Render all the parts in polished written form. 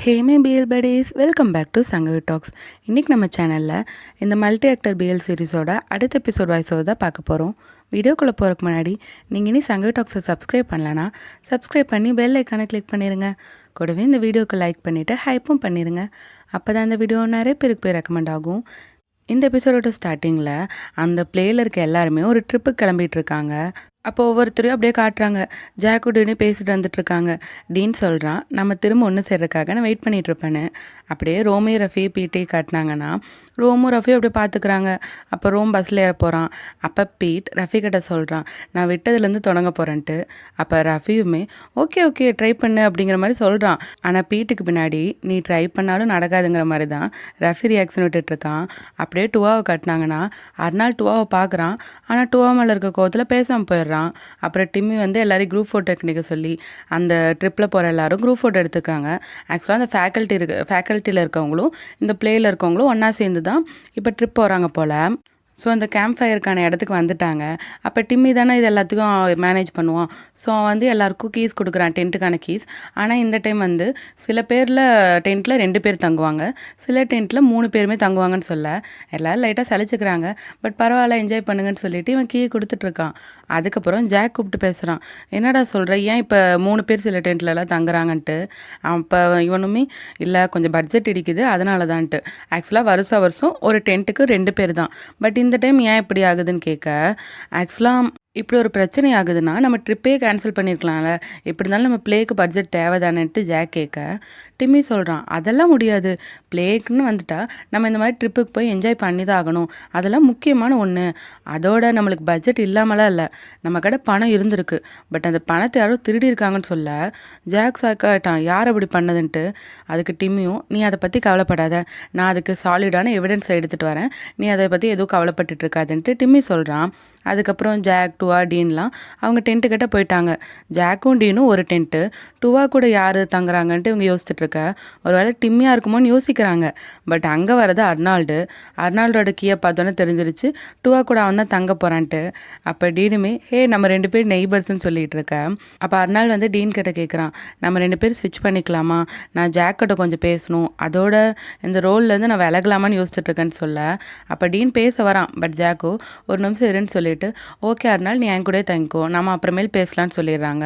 Hey my P L buddies, welcome back to Sangavi talks. இன்றைக்கி நம்ம சேனலில் இந்த மல்டி ஆக்டர் பிஎல் சீரிஸோட அடுத்த எபிசோட் வாய்ஸோடு தான் பார்க்க போகிறோம். வீடியோக்குள்ளே போகிறதுக்கு முன்னாடி நீங்கள் இனி சங்கவி டாக்ஸை சப்ஸ்கிரைப் பண்ணலன்னா சப்ஸ்கிரைப் பண்ணி பெல் ஐக்கானை கிளிக் பண்ணிடுங்க. கூடவே இந்த வீடியோக்கு லைக் பண்ணிவிட்டு ஹைப்பும் பண்ணிடுங்க. அப்போ தான் இந்த வீடியோ நிறைய பேருக்கு போய் ரெக்கமெண்ட் ஆகும். இந்த எபிசோடோட ஸ்டார்டிங்கில் அந்த பிளேயில் இருக்க எல்லாருமே ஒரு ட்ரிப்புக்கு கிளம்பிட்டு இருக்காங்க. அப்போ ஒவ்வொருத்தரையும் அப்படியே காட்டுறாங்க. ஜாக்கு டீனு பேசிட்டு வந்துட்டுருக்காங்க. டீன் சொல்கிறான், நம்ம திரும்ப ஒன்று சேர்றதுக்காக நான் வெயிட் பண்ணிகிட்ருப்பேன்னு. அப்படியே ரோமி ரஃபி பீட்டே காட்டினாங்கன்னா ரோமும் ரஃபியும் அப்படியே பார்த்துக்குறாங்க. அப்போ ரோம் பஸ்ஸில் ஏற போகிறான். அப்போ பீட் ரஃபி கிட்ட சொல்கிறான், நான் விட்டதுலேருந்து தொடங்க போகிறேன்ட்டு. அப்போ ரஃபியுமே ஓகே ஓகே ட்ரை பண்ணு அப்படிங்கிற மாதிரி சொல்கிறான். ஆனால் பீட்டுக்கு பின்னாடி நீ ட்ரை பண்ணாலும் நடக்காதுங்கிற மாதிரி தான் ரஃபி ரியாக்ஷன் விட்டுட்ருக்கான். அப்படியே டூவாவை காட்டினாங்கன்னா அர்னால் டூவாவை பார்க்குறான். ஆனால் டூவா மேலே இருக்க கோவத்தில் பேசாமல் போயிடுறான். அப்புறம் டிம்மி வந்து எல்லாரையும் குரூப் ஃபோட்டோ எடுக்க சொல்லி அந்த ட்ரிப்பில் போகிற எல்லாரும் குரூப் ஃபோட்டோ எடுத்துக்காங்க. ஆக்சுவலாக அந்த ஃபேக்கல்ட்டியில் இருக்கவங்களும் இந்த பிளேயில் இருக்கவங்களும் ஒன்றா சேர்ந்து தான் இப்போ ட்ரிப் போகிறாங்க போல். ஸோ அந்த கேம்ப் ஃபயருக்கான இடத்துக்கு வந்துட்டாங்க. அப்போ டிம்மி தானே இது எல்லாத்துக்கும் மேனேஜ் பண்ணுவான். ஸோ அவன் வந்து எல்லாருக்கும் கீஸ் கொடுக்குறான், டென்ட்டுக்கான கீஸ். ஆனால் இந்த டைம் வந்து சில பேரில் டென்ட்டில் 2 பேர் தங்குவாங்க, சில டென்ட்டில் 3 பேருமே தங்குவாங்கன்னு சொல்ல எல்லோரும் லைட்டாக சலிச்சுக்கிறாங்க. பட் பரவாயில்ல என்ஜாய் பண்ணுங்கன்னு சொல்லிட்டு இவன் கீ கொடுத்துட்ருக்கான். அதுக்கப்புறம் ஜாக் கூப்பிட்டு பேசுகிறான், என்னடா சொல்கிற, ஏன் இப்போ 3 பேர் சில டென்ட்லலாம் தங்குறாங்கன்ட்டு. அப்போ இவனுமே இல்லை கொஞ்சம் பட்ஜெட் இடிக்குது அதனால தான்ட்டு. ஆக்சுவலாக வருஷம் ஒரு டென்ட்டுக்கு 2 பேர் தான். பட் இந்த டைம் ஏன் இப்படி ஆகுதுன்னு கேட்க, ஆக்சுவலாக இப்படி ஒரு பிரச்சனை ஆகுதுன்னா நம்ம ட்ரிப்பே கேன்சல் பண்ணியிருக்கலாம்ல, எப்படி இருந்தாலும் நம்ம பிளேக்கு பட்ஜெட் தேவைதானேன்ட்டு ஜாக் கேட்க, டிம்மி சொல்கிறான், அதெல்லாம் முடியாது, பிளேக்குன்னு வந்துட்டா நம்ம இந்த மாதிரி ட்ரிப்புக்கு போய் என்ஜாய் பண்ணி தான் ஆகணும், அதெல்லாம் முக்கியமான ஒன்று. அதோட நம்மளுக்கு பட்ஜெட் இல்லாமலாம் இல்லை, நம்ம கடை பணம் இருந்திருக்கு, பட் அந்த பணத்தை யாரும் திருடி இருக்காங்கன்னு சொல்ல ஜாக் சாக்காட்டான், யார் அப்படி பண்ணதுன்ட்டு. அதுக்கு டிம்மியும், நீ அதை பற்றி கவலைப்படாத, நான் அதுக்கு சாலிடான எவிடன்ஸை எடுத்துகிட்டு வரேன், நீ அதை பற்றி எதுவும் கவலைப்பட்டுட்டு இருக்காதுன்ட்டு டிம்மி சொல்கிறான். அதுக்கப்புறம் ஜாக், டூவா, டீன்லாம் அவங்க டென்ட்டு கிட்ட போயிட்டாங்க. ஜாக்கும் டீனும் ஒரு டென்ட்டு, டூவா கூட யார் தங்குறாங்கன்ட்டு இவங்க யோசிச்சுட்ருக்க. ஒரு வேளை டிம்மியாக இருக்குமோன்னு யோசிக்கிறாங்க. பட் அங்கே வரது அர்னால்டோட கீயை பார்த்தோன்னே தெரிஞ்சிருச்சு டூவா கூட அவன் தான் தங்க போகிறான்ட்டு. அப்போ டீனுமே நம்ம 2 பேர் நெய்பர்ஸ்ன்னு சொல்லிகிட்டு இருக்க. அப்போ அர்னால் வந்து டீன் கிட்ட கேட்குறான், நம்ம 2 பேர் ஸ்விட்ச் பண்ணிக்கலாமா, நான் ஜாக் கிட்ட கொஞ்சம் பேசணும், அதோட இந்த ரோல்லேருந்து நான் விலகலாமான்னு யோசிச்சுட்ருக்கேன்னு சொல்ல. அப்போ டீன் பேச வரான். பட் ஜாக்கோ ஒரு நிமிஷம் இருன்னு சொல்லிட்டு, ஓகே அர்னால் நீ என் கூட தங்கிக்கோ, நம்ம அப்புறமேல் பேசலான்னு சொல்லிடுறாங்க.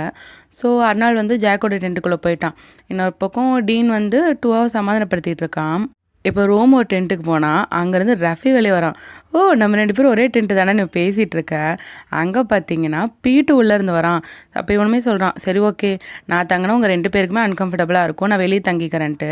ஸோ அர்னால் வந்து ஜாக்கோட டென்ட்டுக்குள்ளே போயிட்டான். இன்னொரு பக்கம் டீன் வந்து 2 ஹவர்ஸ் சமாதானப்படுத்திட்டு இருக்கான். இப்போ ரோம் ஒரு டென்ட்டுக்கு போனால் அங்கேருந்து ரஃபி வெளியே வரான். ஓ நம்ம 2 பேரும் ஒரே டென்ட்டு தானே நீ பேசிகிட்டு இருக்க. அங்கே பார்த்தீங்கன்னா பீட்டு உள்ளேருந்து வரான். அப்போ இவனுமே சொல்கிறான், சரி ஓகே நான் தங்கினா உங்கள் 2 பேருக்குமே அன்கம்ஃபர்டபுளாக இருக்கும், நான் வெளியே தங்கிக்கிறேன்ட்டு.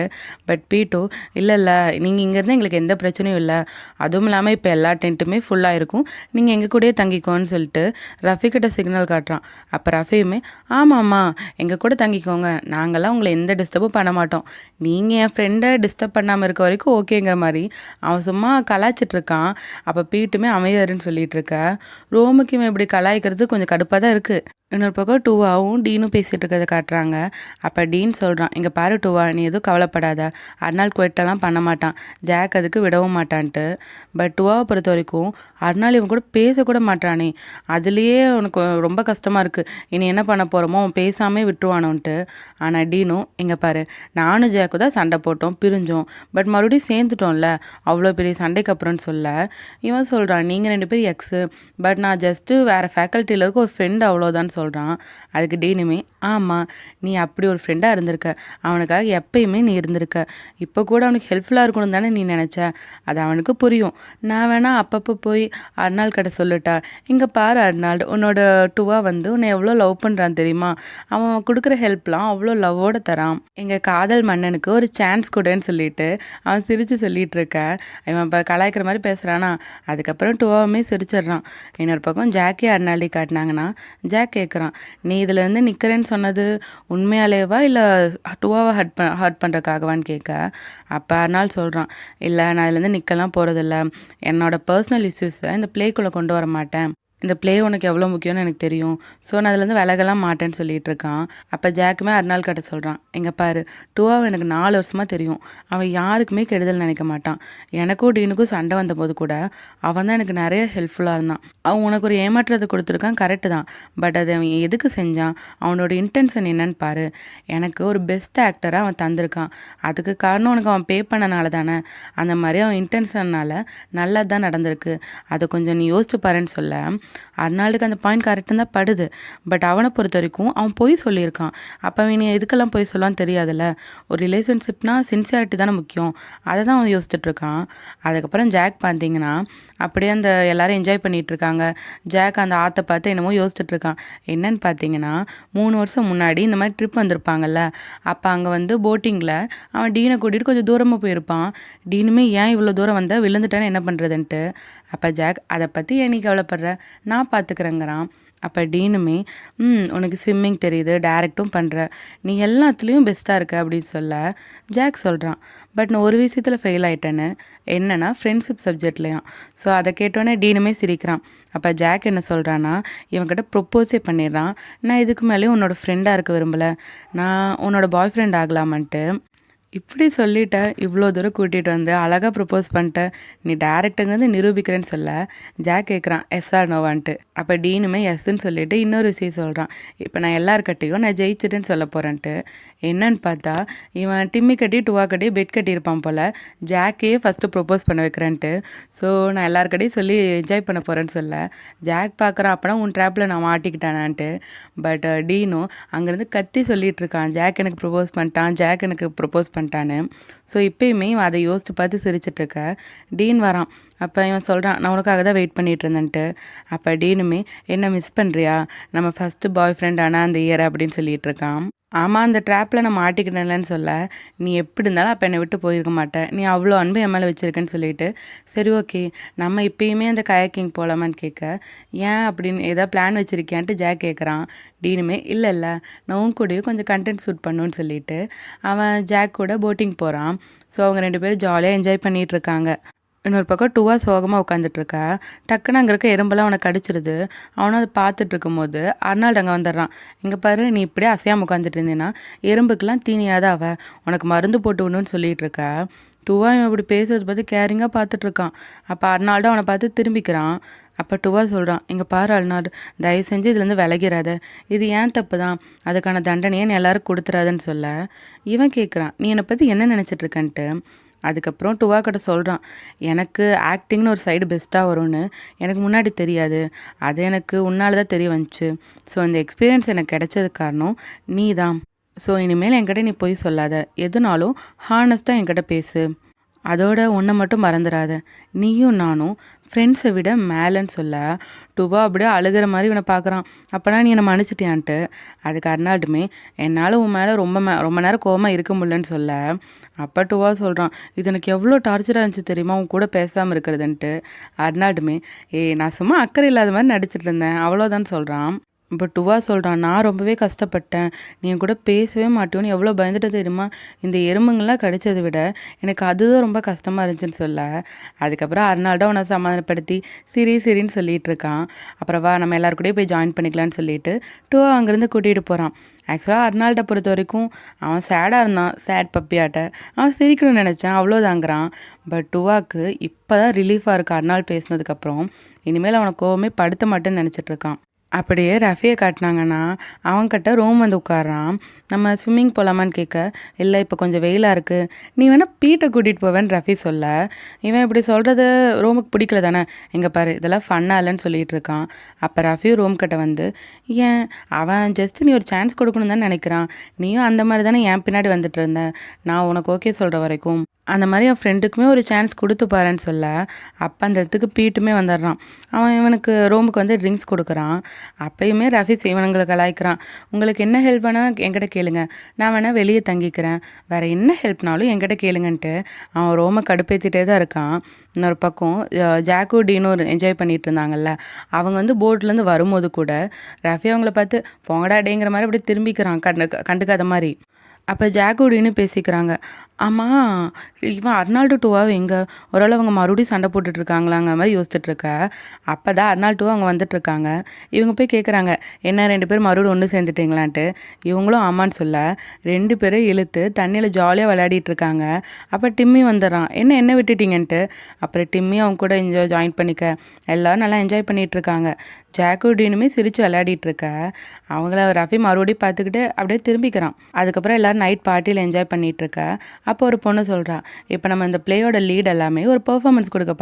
பட் பீட்டு இல்லை நீங்கள் இங்கேருந்து எங்களுக்கு எந்த பிரச்சனையும் இல்லை, அதுவும் இல்லாமல் இப்போ எல்லா டென்ட்டுமே ஃபுல்லாக இருக்கும், நீங்கள் எங்கள் கூடயே தங்கிக்கோன்னு சொல்லிட்டு ரஃபி கிட்ட சிக்னல் காட்டுறான். அப்போ ரஃபியுமே, ஆமாம்மா எங்கள் கூட தங்கிக்கோங்க, நாங்கள்லாம் உங்களை எந்த டிஸ்டர்பும் பண்ண மாட்டோம், நீங்கள் என் ஃப்ரெண்டை டிஸ்டர்ப் பண்ணாமல் இருக்க வரைக்கும் ஓகேங்கிற மாதிரி அவன் சும்மா கலாய்ச்சிட்ருக்கான். அப்போ பீட்டுமே அமைதியாருன்னு சொல்லிட்டு இருக்க. ரோமுக்கு இவன் இப்படி கலாய்க்கிறது கொஞ்சம் கடுப்பாக தான் இருக்குது. இன்னொரு பக்கம் டூவாவும் டீனும் பேசிகிட்டு இருக்கிறத காட்டுறாங்க. அப்போ டீன் சொல்கிறான், இங்கே பாரு டூவா, நீ எதுவும் கவலைப்படாத, அர்னால் குவைட்டெல்லாம் பண்ண மாட்டான், ஜாக் அதுக்கு விடவும் மாட்டான்ட்டு. பட் டூவாவை பொறுத்த வரைக்கும் அர்னால் இவன் கூட பேசக்கூட மாட்டானே, அதுலேயே உனக்கு ரொம்ப கஷ்டமாக இருக்குது, இனி என்ன பண்ண போகிறோமோ அவன் பேசாமே விட்டுருவானோன்ட்டு. ஆனால் டீனும், இங்கே பாரு நானும் ஜாக்கு தான் சண்டை போட்டோம், பிரிஞ்சோம், பட் மறுபடியும் சேர்ந்துட்டோம்ல, அவ்வளோ பெரிய சண்டைக்கு அப்புறம்னு சொல்ல இவன் சொல்கிறான், நீங்கள் 2 பேரும் எக்ஸு, பட் நான் ஜஸ்ட்டு வேறு ஃபேக்கல்ட்டியில் இருக்க ஒரு ஃப்ரெண்டு அவ்வளோதான் சொல்கிறான். அதுக்கு டீனுமே, ஆமாம் நீ அப்படி ஒரு ஃப்ரெண்டாக இருந்திருக்க, அவனுக்காக எப்பயுமே நீ இருந்திருக்க, இப்போ கூட அவனுக்கு ஹெல்ப்ஃபுல்லாக இருக்கணும் தானே நீ நினச்ச, அது அவனுக்கு புரியும், நான் வேணால் அப்பப்போ போய் அர்னால் கிட்ட சொல்லிட்டா, இங்கே பாரு அர்னால்டு, உன்னோட டூவா வந்து உன்னை எவ்வளோ லவ் பண்ணுறான் தெரியுமா, அவன் கொடுக்குற ஹெல்ப்லாம் அவ்வளோ லவ்வோடு தரான், எங்கள் காதல் மன்னனுக்கு ஒரு சான்ஸ் கொடுன்னு சொல்லிட்டு அவன் சிரித்து சொல்லிகிட்டு இருக்க. இவன் இப்போ கலாய்க்கிற மாதிரி பேசுகிறானா. அதுக்கப்புறம் டூவாவுமே சிரிச்சிட்றான். இன்னொரு பக்கம் ஜாக்கி அர்னால்டி காட்டினாங்கன்னா ஜாக் கேட்குறான், நீ இதுலேருந்து நிற்கிறேன்னு சொன்னது உண்மையாலேவா இல்லை டூவாவை ஹர்ட் பண்ணுறக்காகவான்னு கேட்க. அப்போ அர்னால் சொல்கிறான், இல்லை நான் இதுலேருந்து நிற்கலாம் போகிறதில்ல, என்னோடய பர்சனல் இஷ்யூஸை இந்த பிளேக்குள்ளே கொண்டு வர மாட்டேன், இந்த ப்ளே உனக்கு எவ்வளோ முக்கியம்னு எனக்கு தெரியும். ஸோ நான் அதுலேருந்து விலகலாம் மாட்டேன்னு சொல்லிட்டு இருக்கான். அப்போ ஜாக்குமே அர்னால் கிட்ட சொல்கிறான், எங்கே பாரு, டூவாவை எனக்கு 4 வருஷமாக தெரியும். அவன் யாருக்குமே கெடுதல் நினைக்க மாட்டான். எனக்கும் டீனுக்கும் சண்டை வந்தபோது கூட அவன் தான் எனக்கு நிறைய ஹெல்ப்ஃபுல்லாக இருந்தான். அவன் உனக்கு ஒரு ஏமாற்றத்தை கொடுத்துருக்கான், கரெக்டு தான். பட் அதை அவன் எதுக்கு செஞ்சான், அவனோட இன்டென்ஷன் என்னன்னு பாரு. எனக்கு ஒரு பெஸ்ட் ஆக்டராக அவன் தந்திருக்கான். அதுக்கு காரணம் உனக்கு அவன் பே பண்ணனால தானே. அந்த மாதிரி அவன் இன்டென்ஷனால் நல்லது தான் நடந்திருக்கு. அதை கொஞ்சம் நீ யோசிச்சு பாருன்னு சொல்ல அர்னால்டுக்கு அந்த பாயிண்ட் கரெக்டாக தான் படுது. பட் அவனை பொறுத்த வரைக்கும் அவன் பொய் சொல்லியிருக்கான். அப்போ அவன் எதுக்கெல்லாம் பொய் சொல்லான்னு தெரியாதுல்ல. ஒரு ரிலேஷன்ஷிப்னால் சின்சியாரிட்டி தானே முக்கியம். அதை தான் அவன் யோசிச்சுட்ருக்கான். அதுக்கப்புறம் ஜாக் பார்த்தீங்கன்னா அப்படியே அந்த எல்லோரும் என்ஜாய் பண்ணிகிட்ருக்காங்க. ஜாக் அந்த ஆற்றை பார்த்து என்னமோ யோசிச்சுட்ருக்கான். என்னன்னு பார்த்தீங்கன்னா 3 வருஷம் முன்னாடி இந்த மாதிரி ட்ரிப் வந்திருப்பாங்கல்ல. அப்போ அங்கே வந்து போட்டிங்கில் அவன் டீனை கூட்டிகிட்டு கொஞ்சம் தூரமாக போயிருப்பான். டீனுமே ஏன் இவ்வளோ தூரம் வந்தால் விழுந்துட்டான்னு என்ன பண்ணுறதுன்ட்டு. அப்போ ஜாக் அதை பற்றி ஏன் நீ கவலைப்படுற, நான் பார்த்துக்கிறேங்கிறான். அப்போ டீனுமே உனக்கு ஸ்விம்மிங் தெரியுது, டேரெக்டும் பண்ணுற, நீ எல்லாத்துலேயும் பெஸ்ட்டாக இருக்க அப்படின்னு சொல்ல ஜாக் சொல்கிறான். பட் நான் ஒரு விஷயத்தில் ஃபெயில் ஆகிட்டேன்னு, என்னென்னா ஃப்ரெண்ட்ஷிப் சப்ஜெக்ட்லையும். ஸோ அதை கேட்டோன்னே டீனுமே சிரிக்கிறான். அப்போ ஜாக் என்ன சொல்கிறான்னா, இவன்கிட்ட ப்ரொப்போஸே பண்ணிடுறான். நான் இதுக்கு மேலேயும் உன்னோட ஃப்ரெண்டாக இருக்க விரும்பலை, நான் உன்னோட பாய் ஃப்ரெண்ட் ஆகலாமான்ட்டு. இப்படி சொல்லிட்ட, இவ்வளோ தூரம் கூட்டிகிட்டு வந்து அழகாக ப்ரப்போஸ் பண்ணிட்ட, நீ டேரக்டருங்கிறது நிரூபிக்கிறேன்னு சொல்ல ஜாக் கேட்குறான் எஸ் ஆர் நோவான்ட்டு. அப்போ டீனுமே எஸ்ன்னு சொல்லிட்டு இன்னொரு விஷயம் சொல்கிறான், இப்போ நான் எல்லாருக்கிட்டையும் நான் ஜெயிச்சிட்டேன்னு சொல்ல போகிறேன்ட்டு. என்னன்னு பார்த்தா இவன் டிம்மி கட்டி டூவா கட்டி பெட் கட்டியிருப்பான் போல், ஜாக்கே ஃபஸ்ட்டு ப்ரப்போஸ் பண்ண வைக்கிறேன்ட்டு. ஸோ நான் எல்லாருக்கிட்டையும் சொல்லி என்ஜாய் பண்ண போகிறேன்னு சொல்ல ஜாக் பார்க்குறான், அப்போனா உன் ட்ராப்பில் நான் மாட்டிக்கிட்டானான்ட்டு. பட் டீனும் அங்கேருந்து கத்தி சொல்லிகிட்டு இருக்கான், ஜாக் எனக்கு ப்ரப்போஸ் பண்ணிட்டான், ஜாக் எனக்கு ப்ரப்போஸ் பண்ணிட்டான்னு. ஸோ இப்போயுமே இவன் அதை யோசித்து பார்த்து சிரிச்சிட்ருக்க டீன் வரான். அப்போ இவன் சொல்கிறான், நான் உனக்காக தான் வெயிட் பண்ணிகிட்டு இருந்தேன்ட்டு. அப்போ டீனுமே என்ன மிஸ் பண்ணுறியா, நம்ம ஃபஸ்ட்டு பாய் ஃப்ரெண்ட் ஆனால் அந்த இயர் அப்படின்னு சொல்லிகிட்டு இருக்கான். ஆமாம், அந்த ட்ராப்பில் நான் மாட்டிக்கிட்டேன்லன்னு சொல்ல, நீ எப்படி இருந்தாலும் அப்போ என்னை விட்டு போயிருக்க மாட்டேன், நீ அவ்வளோ அன்பு என் மேலே வச்சுருக்கேன்னு சொல்லிட்டு, சரி ஓகே நம்ம இப்போயுமே அந்த கயாக்கிங் போகலாமான்னு கேட்க, ஏன் அப்படின்னு ஏதாவது பிளான் வச்சுருக்கியான்ட்டு ஜாக் கேட்குறான். டீனுமே இல்லை நான் உன் கூடயும் கொஞ்சம் கண்டென்ட் ஷூட் பண்ணுன்னு சொல்லிட்டு அவன் ஜாக் கூட போட்டிங் போகிறான். ஸோ அவங்க 2 பேரும் ஜாலியாக என்ஜாய் பண்ணிகிட்ருக்காங்க. இன்னொரு பக்கம் டூவா சோகமாக உட்காந்துட்ருக்கா. டக்குன்னு அங்கே இருக்க எறும்பெல்லாம் அவனை கடிச்சிருது. அவனும் அதை பார்த்துட்டு இருக்கும்போது அர்னால்டு அங்கே வந்துடுறான். இங்கே பாரு, நீ இப்படியே அசையாமல் உட்காந்துட்டு இருந்தீங்கன்னா எறும்புக்கெல்லாம் தீனியாதான் அவ, உனக்கு மருந்து போட்டு விடணும்னு சொல்லிகிட்டு இருக்கா. டூவா இவன் இப்படி பேசுறது பார்த்து கேரிங்காக பார்த்துட்ருக்கான். அப்போ அர்னால்டு அவனை பார்த்து திரும்பிக்கிறான். அப்போ டூவா சொல்கிறான், இங்கே பாரு அர்னால்டு, தயவு செஞ்சு இதுலேருந்து விலகிறாத, இது ஏன் தப்பு தான், அதுக்கான தண்டனையே நீ எல்லாரும் கொடுத்துறாதுன்னு சொல்ல இவன் கேட்குறான், நீ என்னை பற்றி என்ன நினச்சிட்ருக்கன்ட்டு. அதுக்கப்புறம் டூவா கிட்ட சொல்கிறான், எனக்கு ஆக்டிங்னு ஒரு சைடு பெஸ்ட்டாக வரும்னு எனக்கு முன்னாடி தெரியாது, அது எனக்கு உன்னால் தான் தெரிய வந்துச்சு. ஸோ இந்த எக்ஸ்பீரியன்ஸ் எனக்கு கிடைச்சது காரணம் நீ தான். ஸோ இனிமேல் என்கிட்ட நீ போய் சொல்லாத, எதுனாலும் ஹானஸ்ட்டாக என்கிட்ட பேசு. அதோட ஒன்றை மட்டும் மறந்துடாத, நீயும் நானும் ஃப்ரெண்ட்ஸை விட மேலேன்னு சொல்ல டூவா அப்படியே அழுகிற மாதிரி இவனை பார்க்குறான். அப்போனா நீ என்னை மன்னிச்சிட்டியான்ட்டு. அதுக்கு அர்னால்டுமே என்னால் உன் மேலே ரொம்ப நேரம் கோவமாக இருக்க முடியலன்னு சொல்ல அப்போ டூவா சொல்கிறான், இது எனக்கு எவ்வளோ டார்ச்சராக இருந்துச்சு தெரியுமா உன் கூட பேசாமல் இருக்கிறதுன்ட்டு. அர்னால்டுமே நான் சும்மா அக்கறை இல்லாத மாதிரி நடிச்சிட்டு இருந்தேன் அவ்வளோதான் சொல்கிறான். இப்போ டூவா சொல்கிறான், நான் ரொம்பவே கஷ்டப்பட்டேன், நீ கூட பேசவே மாட்டேன்னு எவ்வளோ பயந்துட்டு தெரியுமா, இந்த எறும்புங்கள்லாம் கடிச்சதை விட எனக்கு அதுதான் ரொம்ப கஷ்டமாக இருந்துச்சுன்னு சொல்ல அதுக்கப்புறம் அர்னால்டு அவனை சமாதானப்படுத்தி சரின்னு சொல்லிகிட்டு இருக்கான். அப்புறம் வா நம்ம எல்லாருக்கூடயே போய் ஜாயின் பண்ணிக்கலான்னு சொல்லிட்டு டூவா அங்கேருந்து கூட்டிகிட்டு போகிறான். ஆக்சுவலாக அர்னால்டை பொறுத்த வரைக்கும் அவன் சேடாக இருந்தான், சேட் பப்பியாட்ட அவன் சிரிக்கணும்னு நினச்சான், அவ்வளோதாங்கிறான். பட் டூவாக்கு இப்போ தான் ரிலீஃபாக இருக்குது அர்னால்டு பேசினதுக்கப்புறம். இனிமேல் அவனை கோவமே படுத்த மாட்டேன்னு நினச்சிட்ருக்கான். அப்படியே ரஃபியை காட்டினாங்கன்னா அவன்கிட்ட ரோம் வந்து உட்காரான். நம்ம ஸ்விம்மிங் போகலாமான்னு கேட்க, இல்லை இப்போ கொஞ்சம் வெயிலாக இருக்குது, நீ வேணால் பீட்டை கூட்டிகிட்டு போவேன்னு ரஃபி சொல்ல இவன் இப்படி சொல்கிறது ரோமுக்கு பிடிக்கல தானே, எங்கே பாரு இதெல்லாம் ஃபன்னாக இல்லைன்னு சொல்லிகிட்டு இருக்கான். அப்போ ரஃபி ரோம் கிட்ட வந்து, ஏன் அவன் ஜஸ்ட் நீ ஒரு சான்ஸ் கொடுக்கணும் தான் நினைக்கிறான், நீயும் அந்த மாதிரி தானே என் பின்னாடி வந்துட்டு இருந்த, நான் உனக்கு ஓகே சொல்கிற வரைக்கும் அந்த மாதிரி என் ஃப்ரெண்டுக்குமே ஒரு சான்ஸ் கொடுத்து பாருன்னு சொல்ல அப்போ அந்த இடத்துக்கு பீட்டுமே வந்துடுறான். அவன் இவனுக்கு ரோமுக்கு வந்து ட்ரிங்க்ஸ் கொடுக்குறான். அப்பயுமே ரஃபி இவனுங்களை கலாய்க்கிறான், உங்களுக்கு என்ன ஹெல்ப் வேணால் என்கிட்ட கேளுங்க, நான் வேணால் வெளியே தங்கிக்கிறேன், வேறு என்ன ஹெல்ப்னாலும் என்கிட்ட கேளுங்கன்ட்டு அவன் ரோமை கடுப்பேற்றிட்டே தான் இருக்கான். இன்னொரு பக்கம் ஜாக்கு டீனும் என்ஜாய் பண்ணிகிட்டு இருந்தாங்கல்ல, அவங்க வந்து போட்லேருந்து வரும்போது கூட ரஃபி அவங்கள பார்த்து பொங்கடா டேங்கிற மாதிரி அப்படி திரும்பிக்கிறான், கண்டுக்காத மாதிரி. அப்போ ஜாக்கு டீனு பேசிக்கிறாங்க, ஆமாம், இவன் அர்னால்டு டூவாக எங்கே ஒருவேளை அவங்க மறுபடியும் சண்டை போட்டுட்ருக்காங்களாங்கிற மாதிரி யோசிச்சுட்ருக்க. அப்போ தான் அர்னால்டு டூவா அவங்க வந்துட்டுருக்காங்க. இவங்க போய் கேட்குறாங்க, என்ன 2 பேரும் மறுபடியும் ஒன்று சேர்ந்துட்டிங்களான்ட்டு. இவங்களும் ஆமான்னு சொல்ல 2 பேரும் இழுத்து தண்ணியில் ஜாலியாக விளையாடிட்டு இருக்காங்க. அப்போ டிம்மி வந்துடுறான், என்ன விட்டுட்டீங்கன்ட்டு. அப்புறம் டிம்மி அவங்க கூட ஜாயின் பண்ணிக்க எல்லோரும் நல்லா என்ஜாய் பண்ணிகிட்ருக்காங்க. ஜாக்கும் டீனுமே சிரித்து விளையாடிட்டு இருக்க அவங்கள ரஃபி மறுபடியும் பார்த்துக்கிட்டு அப்படியே திரும்பிக்கிறான். அதுக்கப்புறம் எல்லோரும் நைட் பார்ட்டியில் என்ஜாய் பண்ணிகிட்ருக்க. அப்போ ஒரு பொண்ணு சொல்கிறா, இப்போ நம்ம இந்த பிளேயோட லீட் எல்லாமே ஒரு பெர்ஃபார்மன்ஸ் கொடுக்க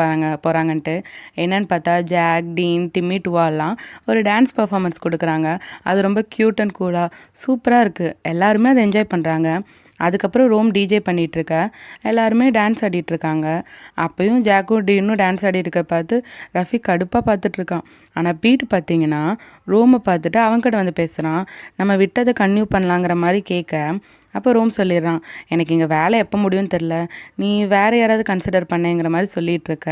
போகிறாங்கன்ட்டு. என்னன்னு பார்த்தா ஜாக், டீன், டிம்மி, டுவாலாம் ஒரு டான்ஸ் பெர்ஃபார்மன்ஸ் கொடுக்குறாங்க. அது ரொம்ப க்யூட் அண்ட் கூலாக சூப்பராக இருக்குது. எல்லாருமே அதை என்ஜாய் பண்ணுறாங்க. அதுக்கப்புறம் ரோம் டிஜே பண்ணிகிட்ருக்க எல்லாருமே டான்ஸ் ஆடிட்டுருக்காங்க. அப்போயும் ஜாக்கும் டீனும் டான்ஸ் ஆடிட்டுருக்க பார்த்து ரஃபி கடுப்பாக பார்த்துட்ருக்கான். ஆனால் பீட்டு பார்த்தீங்கன்னா ரோமை பார்த்துட்டு அவன்கிட்ட வந்து பேசுகிறான். நம்ம விட்டதை கன்டினியூ பண்ணலாங்கிற மாதிரி கேட்க அப்போ ரோம் சொல்லிடுறான், எனக்கு இங்கே வேலை எப்போ முடியும்னு தெரில, நீ வேறு யாராவது கன்சிடர் பண்ணேங்கிற மாதிரி சொல்லிகிட்ருக்க.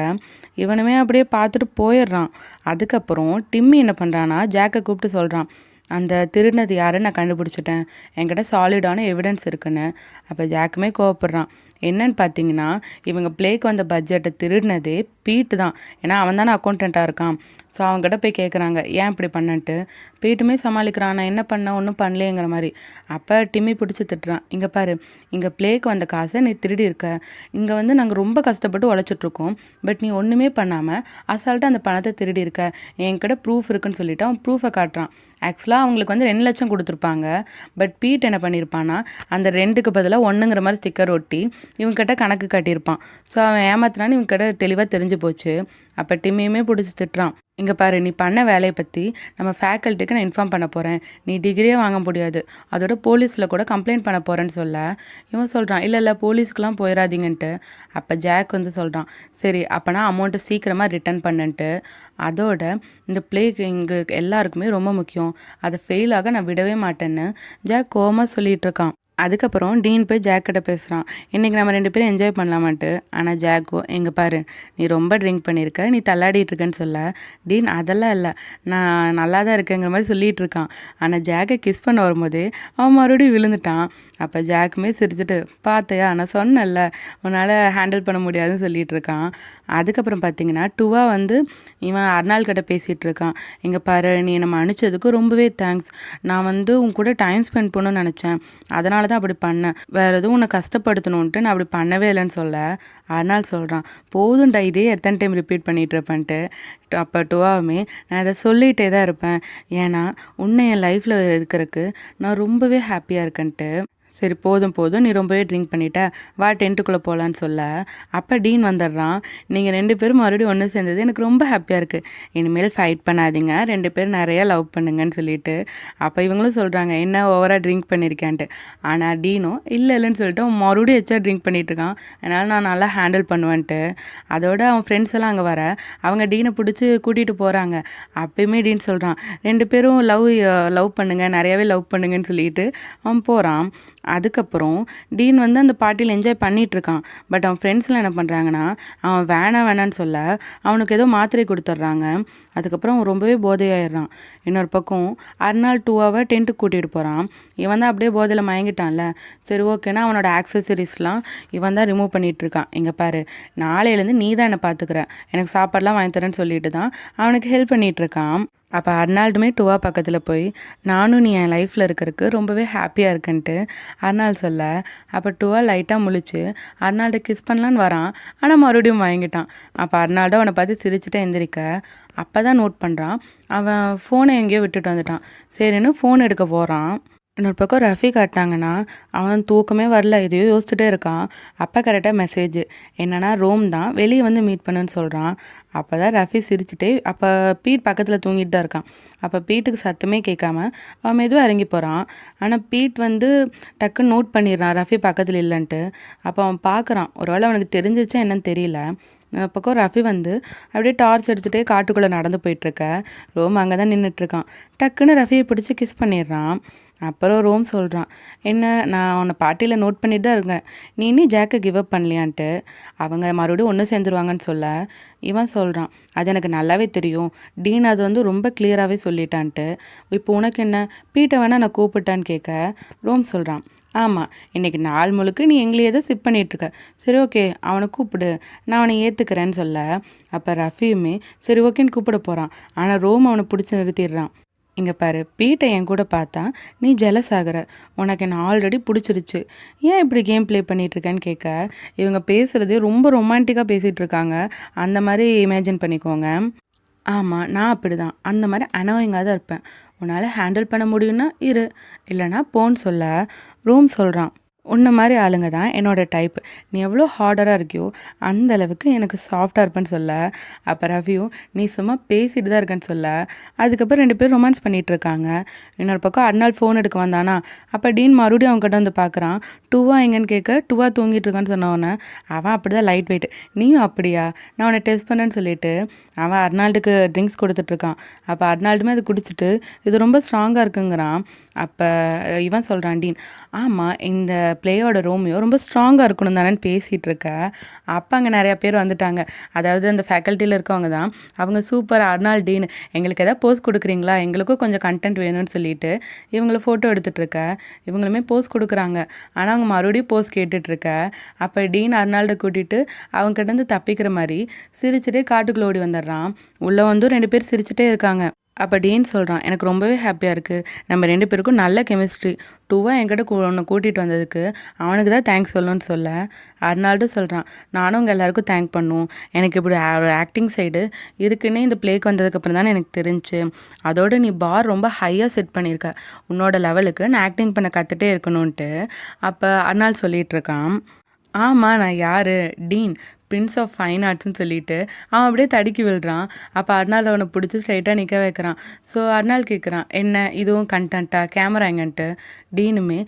இவனுமே அப்படியே பார்த்துட்டு போயிடுறான். அதுக்கப்புறம் டிம்மி என்ன பண்ணுறான்னா ஜாக்கை கூப்பிட்டு சொல்கிறான், அந்த திருடினது யாருன்னு நான் கண்டுபிடிச்சிட்டேன், என்கிட்ட சாலிடான எவிடன்ஸ் இருக்குன்னு. அப்போ ஜாக்குமே கோவப்படுறான். என்னன்னு பார்த்தீங்கன்னா இவங்க பிளேக்கு வந்த பட்ஜெட்டை திருடினதே பீட்டு தான். ஏன்னா அவன் தானே அக்கௌண்டண்ட்டாக இருக்கான். ஸோ அவங்ககிட்ட போய் கேட்குறாங்க, ஏன் இப்படி பண்ணன்ட்டு. பீட்டுமே சமாளிக்கிறான், நான் என்ன பண்ணேன் ஒன்றும் பண்ணலேங்கிற மாதிரி. அப்போ டிம்மி பிடிச்சி திட்டுறான், இங்கே பாரு, இங்கே பிளேக்கு வந்த காசை நீ திருடி இருக்க. இங்கே வந்து நாங்கள் ரொம்ப கஷ்டப்பட்டு உழைச்சிட்ருக்கோம், பட் நீ ஒன்றுமே பண்ணாமல் அசால்ட்டாக அந்த பணத்தை திருடி இருக்க. என்கிட்ட ப்ரூஃப் இருக்குன்னு சொல்லிவிட்டு அவன் ப்ரூஃபை காட்டுறான். ஆக்சுவலாக அவங்களுக்கு வந்து 2 லட்சம் கொடுத்துருப்பாங்க. பட் பீட் என்ன பண்ணியிருப்பான்னா அந்த 2க்கு பதிலாக 1ங்கிற மாதிரி ஸ்டிக்கர் ஒட்டி இவங்ககிட்ட கணக்கு காட்டியிருப்பான். ஸோ அவன் ஏமாத்தினான்னு இவங்ககிட்ட தெளிவாக தெரிஞ்சு போச்சு. அப்போ டிம்மியுமே பிடிச்சி திட்டுறான், இங்கே பாரு, நீ பண்ண வேலையை பற்றி நம்ம ஃபேக்கல்ட்டிக்கு நான் இன்ஃபார்ம் பண்ண போகிறேன். நீ டிகிரியே வாங்க முடியாது, அதோட போலீஸில் கூட கம்ப்ளைண்ட் பண்ண போகிறேன்னு சொல்ல இவன் சொல்கிறான், இல்லை போலீஸ்க்கெலாம் போயிடாதீங்கன்ட்டு. அப்போ ஜாக் வந்து சொல்கிறான், சரி அப்போனா அமௌண்ட்டை சீக்கிரமாக ரிட்டர்ன் பண்ணுன்ட்டு. அதோட இந்த பிளேக்கு இங்கே எல்லாருக்குமே ரொம்ப முக்கியம், அதை ஃபெயிலாக நான் விடவே மாட்டேன்னு ஜாக் கோவமாக சொல்லிகிட்டு இருக்கான். அதுக்கப்புறம் டீன் போய் ஜாக் கிட்ட பேசுகிறான், இன்றைக்கி நம்ம 2 பேரும் என்ஜாய் பண்ணலாமான்ட்டு. ஆனால் ஜாக்கோ, எங்கே பாரு, நீ ரொம்ப ட்ரிங்க் பண்ணியிருக்க, நீ தள்ளாடிட்டுருக்கேன்னு சொல்ல டீன் அதெல்லாம் இல்லை, நான் நல்லா தான் இருக்கேங்கிற மாதிரி சொல்லிகிட்டு இருக்கான். ஆனால் ஜாக்கை கிஸ் பண்ண வரும்போதே அவன் மறுபடியும் விழுந்துட்டான். அப்போ ஜாக்குமே சிரிச்சுட்டு, பார்த்தையா நான் சொன்னேன்ல உன்னால் ஹேண்டில் பண்ண முடியாதுன்னு சொல்லிகிட்டு இருக்கான். அதுக்கப்புறம் பார்த்தீங்கன்னா டுவா வந்து இவன் அர்னால் கிட்ட பேசிகிட்டு இருக்கான், இங்கே பாரு, நீ என்னை மன்னிச்சதுக்கு ரொம்பவே தேங்க்ஸ். நான் வந்து உன் கூட டைம் ஸ்பெண்ட் பண்ணணும்னு நினச்சேன், அதனால தான் அப்படி பண்ணேன், வேறு எதுவும் உன்னை கஷ்டப்படுத்தணுன்ட்டு நான் அப்படி பண்ணவே இல்லைன்னு சொல்ல அர்னால் சொல்கிறான், போதும்டா இதே எத்தனை டைம் ரிப்பீட் பண்ணிகிட்டு இருப்பேன்ட்டு. அப்போ டுவாவுமே, நான் இதை சொல்லிகிட்டே தான் இருப்பேன், ஏன்னா உன்னை என் லைஃப்பில் இருக்கிறதுக்கு நான் ரொம்பவே ஹாப்பியாக இருக்கேன்ட்டு. சரி போதும் நீ ரொம்பவே ட்ரிங்க் பண்ணிட்ட, வா டென்ட்டுக்குள்ளே போகலான்னு சொல்ல அப்போ டீன் வந்துடுறான், நீங்கள் 2 பேரும் மறுபடியும் ஒன்று சேர்ந்தது எனக்கு ரொம்ப ஹாப்பியாக இருக்குது, இனிமேல் ஃபைட் பண்ணாதீங்க, 2 பேரும் நிறையா லவ் பண்ணுங்கன்னு சொல்லிட்டு. அப்போ இவங்களும் சொல்கிறாங்க, என்ன ஓவராக ட்ரிங்க் பண்ணியிருக்கேன்ட்டு. ஆனால் டீனும் இல்லைன்னு சொல்லிட்டு அவன் மறுபடியும் எச்சா ட்ரிங்க் பண்ணிகிட்ருக்கான், அதனால் நான் நல்லா ஹேண்டில் பண்ணுவேன்ட்டு. அதோட அவன் ஃப்ரெண்ட்ஸ் எல்லாம் அங்கே வர அவங்க டீனை பிடிச்சி கூட்டிகிட்டு போகிறாங்க. அப்போயுமே டீன் சொல்கிறான், 2 பேரும் லவ் பண்ணுங்கள், நிறையாவே லவ் பண்ணுங்கன்னு சொல்லிட்டு அவன் போகிறான். அதுக்கப்புறம் டீன் வந்து அந்த பார்ட்டியில் என்ஜாய் பண்ணிகிட்ருக்கான். பட் அவன் ஃப்ரெண்ட்ஸ்லாம் என்ன பண்ணுறாங்கன்னா அவன் வேணான்னு சொல்ல அவனுக்கு ஏதோ மாத்திரை கொடுத்துட்றாங்க. அதுக்கப்புறம் அவன் ரொம்பவே போதையாயிடுறான். இன்னொரு பக்கம் அர்னால் டுவாவை டென்ட்டுக்கு கூட்டிகிட்டு போகிறான். இவன் தான் அப்படியே போதையில் மயங்கிட்டான்ல. சரி ஓகேனா அவனோட ஆக்சசரிஸ்லாம் இவன் தான் ரிமூவ் பண்ணிகிட்ருக்கான். இங்கே பாரு, நாளையிலேருந்து நீ தான் என்னை பார்த்துக்கிற, எனக்கு சாப்பாடெலாம் வாங்கி தரேன்னு சொல்லிட்டு தான் அவனுக்கு ஹெல்ப் பண்ணிகிட்ருக்கான். அப்போ அர்னால்டுமே டுவா பக்கத்தில் போய், நானும் நீ என் லைஃப்பில் இருக்கிறதுக்கு ரொம்பவே ஹாப்பியாக இருக்குன்ட்டு அர்னால் சொல்ல அப்போ டுவா லைட்டாக முழிச்சு அர்னால்டை கிஸ் பண்ணலான்னு வரான். ஆனால் மறுபடியும் வாங்கிட்டான். அப்போ அர்னால்டோ அவனை பார்த்து சிரிச்சுட்டு எந்திரிக்க அப்போ தான் நோட் பண்ணுறான் அவன் ஃபோனை எங்கேயோ விட்டுட்டு வந்துட்டான். சரின்னு ஃபோன் எடுக்க போகிறான். இன்னொரு பக்கம் ரஃபி காட்டினாங்கன்னா அவன் தூக்கமே வரல, எதையோ யோசிச்சுட்டே இருக்கான். அப்போ கரெக்டாக மெசேஜ் என்னென்னா ரோம் தான் வெளியே வந்து மீட் பண்ணுன்னு சொல்கிறான். அப்போ தான் ரஃபி சிரிச்சுட்டே, அப்போ பீட் பக்கத்தில் தூங்கிட்டு தான் இருக்கான். அப்போ பீட்டுக்கு சத்தமே கேட்காம அவன் மெதுவாக இறங்கி போகிறான். ஆனால் பீட் வந்து டக்குன்னு நோட் பண்ணிடுறான் ரஃபி பக்கத்தில் இல்லைன்ட்டு. அப்போ அவன் பார்க்குறான், ஒருவேளை அவனுக்கு தெரிஞ்சிச்சா என்னன்னு தெரியல. பக்கம் ரஃபி வந்து அப்படியே டார்ச் அடிச்சுட்டே காட்டுக்குள்ளே நடந்து போயிட்டுருக்க ரோம் அங்கே தான் நின்றுட்டுருக்கான். டக்குன்னு ரஃபியை பிடிச்சி கிஸ் பண்ணிடுறான். அப்புறம் ரோம் சொல்கிறான், என்ன நான் உன்னை பார்ட்டியில் நோட் பண்ணிட்டு தான் இருக்கேன், நீ இன்னும் ஜாக்கை கிவ் அப் பண்ணலையான்ட்டு. அவங்க மறுபடியும் ஒன்று சேர்ந்துருவாங்கன்னு சொல்ல இவன் சொல்கிறான், அது எனக்கு நல்லாவே தெரியும், டீன் அது வந்து ரொம்ப கிளியராகவே சொல்லிட்டான்ட்டு. இப்போ உனக்கு என்ன, பீட்டை வேணால் நான் கூப்பிட்டான்னு கேட்க ரோம் சொல்கிறான், ஆமாம், இன்றைக்கி நாள் முழுக்க நீ எங்களையே தான் சிப் பண்ணிகிட்ருக்க. சரி ஓகே, அவனை கூப்பிடு, நான் அவனை ஏற்றுக்கிறேன்னு சொல்ல, அப்போ ரஃபியுமே சரி ஓகேன்னு கூப்பிட போகிறான். ஆனால் ரோம் அவனை பிடிச்சி நிறுத்திடுறான். இங்கே பாரு, பீட்டை என் கூட பார்த்தா நீ ஜெலஸ் ஆகிற, உனக்கு என்ன ஆல்ரெடி பிடிச்சிருச்சு, ஏன் இப்படி கேம் ப்ளே பண்ணிகிட்ருக்கேன்னு கேட்க, இவங்க பேசுகிறதே ரொம்ப ரொமான்டிக்காக பேசிகிட்டு இருக்காங்க. அந்த மாதிரி இமேஜின் பண்ணிக்கோங்க. ஆமாம், நான் அப்படி தான், அந்த மாதிரி அனோயிங்காக தான் இருப்பேன். உன்னால் ஹேண்டில் பண்ண முடியும்னா இரு, இல்லைனா போன்னு சொல்ல ரூம் சொல்கிறான். உன்ன மாதிரி ஆளுங்க தான் என்னோடய டைப், நீ எவ்வளோ ஹார்டராக இருக்கியோ அந்த அளவுக்கு எனக்கு சாஃப்டாக இருப்பேன்னு சொல்ல, அப்போ ரவியும் நீ சும்மா பேசிட்டு தான் இருக்கேன்னு சொல்ல, அதுக்கப்புறம் 2 பேரும் ரொமான்ஸ் பண்ணிகிட்டு இருக்காங்க. இன்னொரு பக்கம் அர்னால் ஃபோன் எடுக்க வந்தானா, அப்போ டீன் மறுபடியும் அவங்க கிட்ட வந்து பார்க்குறான். டூவா எங்கன்னு கேட்க, டூவா தூங்கிட்டு இருக்கான்னு சொன்னவொன்னே அவன் அப்படி தான் லைட் வெயிட், நீயும் அப்படியா, நான் உன்னை டெஸ்ட் பண்ணேன்னு சொல்லிட்டு அவன் அர்னால்டுக்கு ட்ரிங்க்ஸ் கொடுத்துட்ருக்கான். அப்போ அர்னால்டுமே அது குடிச்சிட்டு இது ரொம்ப ஸ்ட்ராங்காக இருக்குங்கிறான். அப்போ இவன் சொல்கிறான் டீன், ஆமாம் இந்த பிளேயோட ரோமியோ ரொம்ப ஸ்ட்ராங்காக இருக்கணும் தானேன்னு பேசிகிட்டு இருக்க. அப்போ அங்கே நிறையா பேர் வந்துட்டாங்க, அதாவது அந்த ஃபேக்கல்ட்டியில் இருக்கவங்க தான். அவங்க சூப்பர் அர்னால் டீன், எங்களுக்கு எதாவது போஸ்ட் கொடுக்குறீங்களா, எங்களுக்கும் கொஞ்சம் கண்டென்ட் வேணும்னு சொல்லிட்டு இவங்கள ஃபோட்டோ எடுத்துகிட்ருக்க. இவங்களுமே போஸ்ட் கொடுக்குறாங்க, ஆனால் அவங்க மறுபடியும் போஸ்ட் கேட்டுட்ருக்க. அப்போ டீன் அர்னால்டை கூட்டிகிட்டு அவங்க கிட்டேருந்து தப்பிக்கிற மாதிரி சிரிச்சுட்டே காட்டுக்குள்ளே ஓடி வந்துடுறான். உள்ளே வந்து 2 பேர் சிரிச்சுட்டே இருக்காங்க. அப்போ டீன் சொல்கிறான், எனக்கு ரொம்பவே ஹாப்பியாக இருக்குது, நம்ம 2 பேருக்கும் நல்ல கெமிஸ்ட்ரி, டூவா என்கிட்ட ஒன்று கூட்டிகிட்டு வந்ததுக்கு அவனுக்கு தான் தேங்க்ஸ் சொல்லணும்னு சொல்ல, அர்னால்டு சொல்கிறான், நானும் உங்கள் எல்லாருக்கும் தேங்க் பண்ணும், எனக்கு இப்படி ஆக்டிங் சைடு இருக்குன்னே இந்த பிளேக்கு வந்ததுக்கப்புறம் தானே எனக்கு தெரிஞ்சு. அதோடு நீ பார் ரொம்ப ஹையாக செட் பண்ணியிருக்க, உன்னோட லெவலுக்கு நான் ஆக்டிங் பண்ண கற்றுட்டே இருக்கணும்ன்ட்டு அப்போ அர்னால் சொல்லிகிட்டு இருக்கான். ஆமாம், நான் யார், டீன், பிரின்ஸ் ஆஃப் ஃபைன் ஆர்ட்ஸ்னு சொல்லிட்டு அவன் அப்படியே தடுக்கி விழுறான். அப்போ அர்னால் அவனை பிடிச்சி ஸ்ட்ரைட்டாக நிற்க வைக்கிறான். ஸோ அர்னால் கேட்குறான், என்ன இதுவும் கண்டென்ட்டா, கேமரா எங்கன்ட்டு. டீனுமே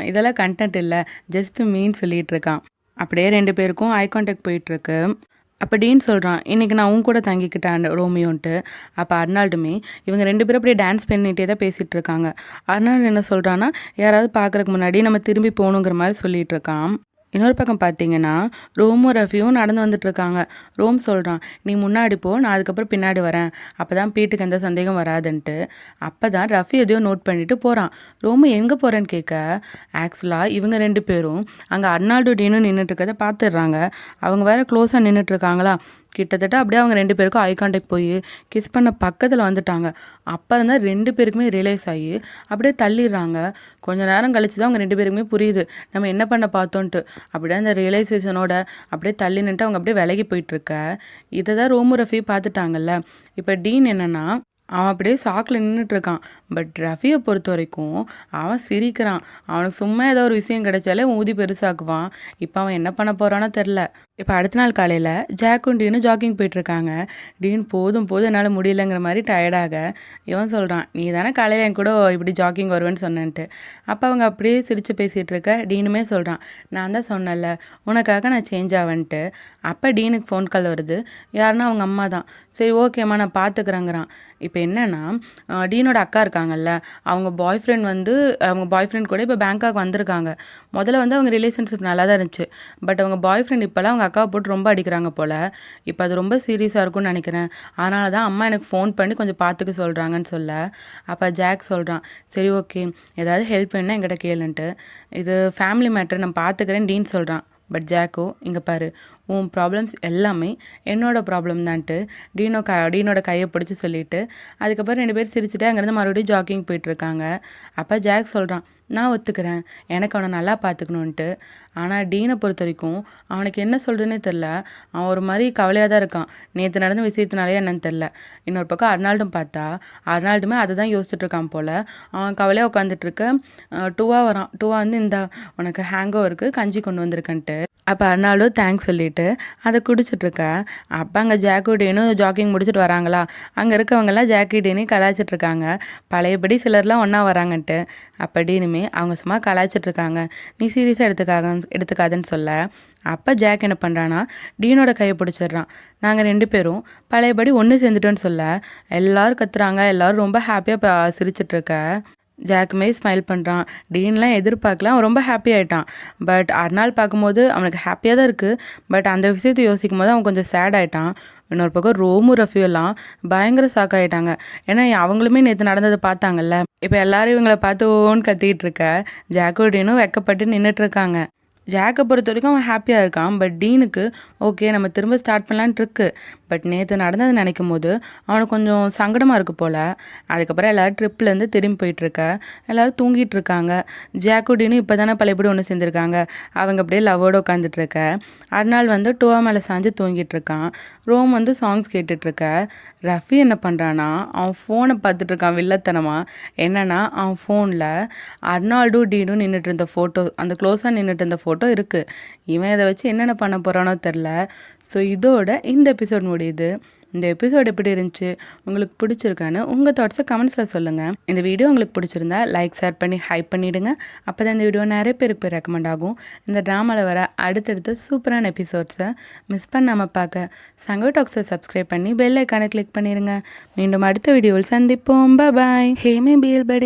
இதெல்லாம் கண்டென்ட் இல்லை, ஜஸ்ட் மீன் சொல்லிகிட்டு இருக்கான். அப்படியே 2 பேருக்கும் ஐ கான்டாக்ட் போயிட்டுருக்கு. அப்போ டீன் சொல்கிறான், இன்றைக்கி நான் உன் கூட தங்கிக்கிட்டேன் ரோமியோன்ட்டு. அப்போ அர்னால்டுமே இவங்க 2 பேரும் அப்படியே டான்ஸ் பண்ணிகிட்டே தான் பேசிகிட்டு இருக்காங்க. அர்னால்டு என்ன சொல்கிறான்னா, யாராவது பார்க்குறதுக்கு முன்னாடி நம்ம திரும்பி போகணுங்கிற மாதிரி சொல்லிகிட்டு இருக்கான். இன்னொரு பக்கம் பார்த்தீங்கன்னா ரோமும் ரஃபியும் நடந்து வந்துட்டுருக்காங்க. ரோம் சொல்கிறான், நீ முன்னாடி போ, நான் அதுக்கப்புறம் பின்னாடி வரேன், அப்போ தான் பீட்டுக்கு எந்த சந்தேகம் வராதுன்ட்டு. அப்போ தான் ரஃபி எதையோ நோட் பண்ணிவிட்டு போகிறான். ரோமு எங்கே போகிறேன்னு கேட்க, ஆக்சுவலாக இவங்க 2 பேரும் அங்கே அர்னால்டு டீனும் நின்றுட்டுருக்கதை பார்த்துடுறாங்க. அவங்க வேறு க்ளோஸாக நின்றுட்டுருக்காங்களா, கிட்டத்தட்ட அப்படியே அவங்க 2 பேருக்கும் ஐ கான்டாக்ட் போய் கிஸ் பண்ண பக்கத்தில் வந்துட்டாங்க. அப்போ இருந்தால் 2 பேருக்குமே ரியலைஸ் ஆகி அப்படியே தள்ளிடுறாங்க. கொஞ்சம் நேரம் கழிச்சு தான் அவங்க 2 பேருக்குமே புரியுது நம்ம என்ன பண்ண பார்த்தோன்ட்டு. அப்படியே அந்த ரியலைசேஷனோட அப்படியே தள்ளி நின்ட்டு அவங்க அப்படியே விலகி போயிட்டுருக்க. இதை தான் ரோமு ரஃபி பார்த்துட்டாங்கல்ல. இப்போ டீன் என்னென்னா அவன் அப்படியே ஷாக்கில் நின்றுட்டுருக்கான். பட் ரஃபியை பொறுத்த வரைக்கும் அவன் சிரிக்கிறான். அவனுக்கு சும்மா ஏதோ ஒரு விஷயம் கிடைச்சாலே ஊதி பெருசாக்குவான். இப்போ அவன் என்ன பண்ண போகிறானோ தெரில. இப்போ அடுத்த நாள் காலையில் ஜாக்கும் டீனும் ஜாக்கிங் போயிட்டுருக்காங்க. டீன் போதும் என்னால் முடியலைங்கிற மாதிரி டயர்டாக இவன் சொல்கிறான், நீ தானே காலையில் என் கூட இப்படி ஜாக்கிங் வருவேன்னு சொன்னேன்ட்டு. அப்போ அவங்க அப்படியே சிரித்து பேசிகிட்டு இருக்க. டீனுமே சொல்கிறான், நான் தான் சொன்னேன்ல உனக்காக நான் சேஞ்ச் ஆவேன்ட்டு. அப்போ டீனுக்கு ஃபோன் கால் வருது. யாருன்னா அவங்க அம்மா தான். சரி ஓகேம்மா நான் பார்த்துக்குறேங்கிறான். இப்போ என்னென்னா டீனோட அக்கா இருக்காங்கல்ல, அவங்க பாய் ஃப்ரெண்ட் கூட இப்போ பேங்காக் வந்திருக்காங்க. முதல்ல வந்து அவங்க ரிலேஷன்ஷிப் நல்லா தான் இருந்துச்சு. பட் அவங்க பாய் ஃப்ரெண்ட் இப்போலாம் அவங்க அக்காவை போட்டு ரொம்ப அடிக்கிறாங்க போல். இப்போ அது ரொம்ப சீரியஸாக இருக்கும்னு நினைக்கிறேன். அதனால தான் அம்மா எனக்கு ஃபோன் பண்ணி கொஞ்சம் பார்த்துக்க சொல்கிறாங்கன்னு சொல்ல, அப்போ ஜாக் சொல்கிறான், சரி ஓகே ஏதாவது ஹெல்ப் வேணுன்னா என்கிட்ட கேளுன்ட்டு. இது ஃபேமிலி மேட்டர் நான் பார்த்துக்கிறேன்னு டீன் சொல்கிறான். பட் ஜாக்கோ, இங்கே பாரு, உன் ப்ராப்ளம்ஸ் எல்லாமே என்னோடய ப்ராப்ளம் தான்ட்டு டீனோட கையை பிடிச்சி சொல்லிவிட்டு அதுக்கப்புறம் 2 பேர் சிரிச்சுட்டு அங்கேருந்து மறுபடியும் ஜாக்கிங் போயிட்டுருக்காங்க. அப்போ ஜாக் சொல்கிறான், நான் ஒத்துக்கிறேன், எனக்கு அவனை நல்லா பார்த்துக்கணுன்ட்டு. ஆனால் டீனை பொறுத்த வரைக்கும் அவனுக்கு என்ன சொல்கிறதுனே தெரில. அவன் ஒரு மாதிரி கவலையாக தான் இருக்கான். நேற்று நடந்த விஷயத்தினாலே என்னன்னு தெரில. இன்னொரு பக்கம் அர்னால்டும் பார்த்தா அர்னால்டுமே அதை தான் யோசிச்சுட்ருக்கான் போல். அவன் கவலையாக உட்காந்துட்ருக்க. டூவா வரான். டூவா வந்து இந்த உனக்கு ஹேங்கோவருக்கு கஞ்சி கொண்டு வந்திருக்கன்ட்டு. அப்போ அர்னால்டும் தேங்க்ஸ் சொல்லிவிட்டு அதை குடிச்சிட்ருக்க. அப்போ அங்கே ஜாக்கு டீனும் ஜாக்கிங் முடிச்சுட்டு வராங்களா, அங்கே இருக்கவங்கெல்லாம் ஜாக்கி டீனையும் கலாய்ச்சிட்ருக்காங்க. பழையபடி சிலர்லாம் ஒன்றா வராங்கன்ட்டு. அப்போ டீனுமே அவங்க சும்மா கலாய்ச்சிட்ருக்காங்க, நீ சீரியஸாக எடுத்துக்காதுன்னு சொல்ல, அப்போ ஜாக் என்ன பண்ணுறான்னா டீனோட கையை பிடிச்சிடுறான். நாங்கள் 2 பேரும் பழையபடி ஒன்று சேர்ந்துட்டோன்னு சொல்ல எல்லோரும் கத்துறாங்க. எல்லோரும் ரொம்ப ஹாப்பியாக சிரிச்சிட்ருக்க. ஜாக்குமே ஸ்மைல் பண்ணுறான். டீன்லாம் எதிர்பார்க்கல, அவன் ரொம்ப ஹாப்பி ஆகிட்டான். பட் அர்னால் பார்க்கும்போது அவனுக்கு ஹாப்பியாக தான் இருக்குது. பட் அந்த விஷயத்தை யோசிக்கும் போது அவன் கொஞ்சம் சேட் ஆகிட்டான். இன்னொரு பக்கம் ரோமும் ரஃபியெல்லாம் பயங்கர ஷாக் ஆகிட்டாங்க. ஏன்னா அவங்களுமே நேற்று நடந்ததை பார்த்தாங்கல்ல. இப்போ எல்லாரும் இவங்களை பார்த்து ஓன்னு கத்திக்கிட்டு இருக்க ஜாக்கும் டீனும் வெக்கப்பட்டு நின்றுட்டு இருக்காங்க. ஜாக்கை பொறுத்த வரைக்கும் அவன் ஹாப்பியாக இருக்கான். பட் டீனுக்கு ஓகே நம்ம திரும்ப ஸ்டார்ட் பண்ணலான்ட்டு இருக்கு. பட் நேற்று நடந்தது நினைக்கும் போது அவனுக்கு கொஞ்சம் சங்கடமாக இருக்குது போல். அதுக்கப்புறம் எல்லோரும் ட்ரிப்லேருந்து திரும்பி போயிட்டுருக்க எல்லோரும் தூங்கிட்டு இருக்காங்க. ஜாக்கு டீனும் இப்போ தானே பழையபடி ஒன்று சேர்ந்துருக்காங்க. அவங்க அப்படியே லவ்வோடு உட்காந்துட்ருக்க. அர்னால் வந்து டோவா மேலே சாஞ்சு தூங்கிட்டு இருக்கான். ரோம் வந்து சாங்ஸ் கேட்டுட்ருக்க. ரஃபி என்ன பண்ணுறான்னா அவன் ஃபோனை பார்த்துட்ருக்கான் வில்லத்தனமாக. என்னென்னா அவன் ஃபோனில் அர்னால்டும் டீனும் நின்றுட்டு இருந்த ஃபோட்டோ, அந்த க்ளோஸாக நின்றுட்டு இருந்த ஃபோட்டோ இருக்குது. இவன் இதை வச்சு என்னென்ன பண்ண போகிறானோ தெரில. ஸோ இதோட இந்த எபிசோட் முடியுது. இந்த எபிசோட் எப்படி இருந்துச்சு, உங்களுக்கு பிடிச்சிருக்கான்னு உங்கள் தாட்ஸை கமெண்ட்ஸில் சொல்லுங்கள். இந்த வீடியோ உங்களுக்கு பிடிச்சிருந்தா லைக் ஷேர் பண்ணி ஹைப் பண்ணிவிடுங்க. அப்போ தான் இந்த வீடியோ நிறைய பேருக்கு ரெக்கமெண்ட் ஆகும். இந்த ட்ராமாவில் வர அடுத்தடுத்த சூப்பரான எபிசோட்ஸை மிஸ் பண்ணாமல் பார்க்க சங்கோ டாக்ஸை சப்ஸ்கிரைப் பண்ணி பெல் ஐக்கானை கிளிக் பண்ணிடுங்க. மீண்டும் அடுத்த வீடியோவில் சந்திப்போம். பாய். ஹே மே பிஎல் படே.